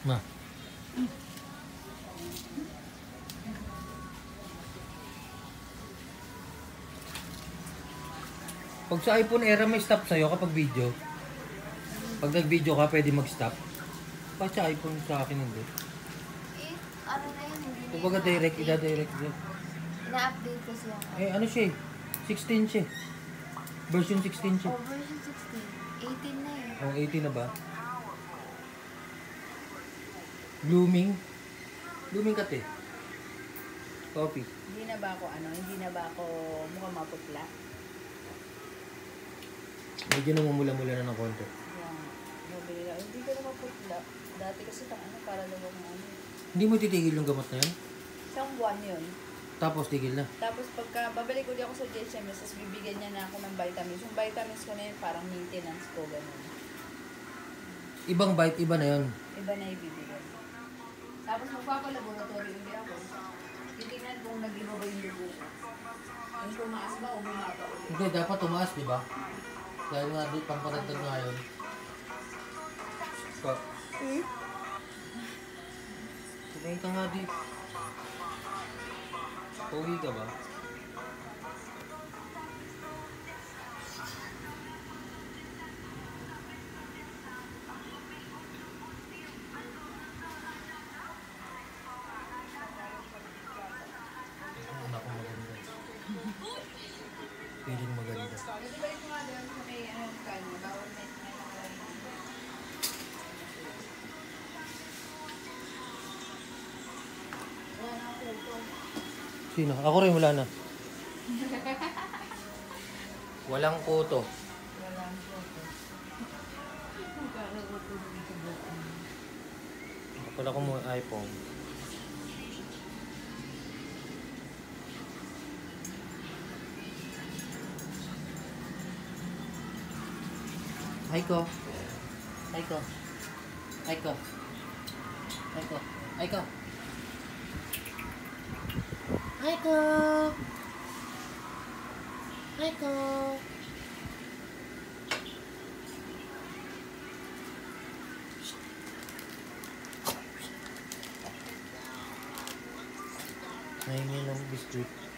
Ma. Pag sa iPhone era may stop sa'yo kapag video. Pag nag-video ka, pwede mag-stop. Pag sa iPhone sa akin hindi. Eh, ano na yun, hindi na Kumbaga direct, ida-direct yun. ina-update kasi ako. Eh ano siya eh? 16 siya eh. Version 16 siya. Oh, version 16. 18 na yun. Oh, 18 na ba? Blooming. Blooming ka te. Coffee. Hindi na ba ako hindi na ba ako mukhang maputla? Medyo namumula-mula na ng konti. Yan. Mabili lang. Hindi ko na maputla. Dati kasi para lang ako Hindi mo titigil yung gamot na yun? Isang buwan yun. Tapos tigil na. Tapos pagka babalik ulit ako sa JHMS, tapos bibigyan niya na ako ng vitamins. Yung vitamins ko na yun, parang maintenance ko, gano'n. Ibang bite, iba na yun. Iba na ibibigay. Tapos magpapalaboratory ulit ako. Titignan kung nag-iba ba yung dugo ko. Yung tumaas ba o bumaba ulit. Hindi, dapat tumaas, di ba? Dahil nga doon, pamparagdag nga yun. Pa. Tumingin ka nga di. Pogi ka ba? Una kong maganda. Feeling maganda. Di ba yung mga doon sa may kanya, bawal may wala na ako ito. Sino? Ako rin, wala na. Walang kuto. Wala na ito. Wala ko mo iPhone. Aiko. Aiko. Aiko. Aiko. Aiko. Aiko. Aiko. Nahingin ng biscuit.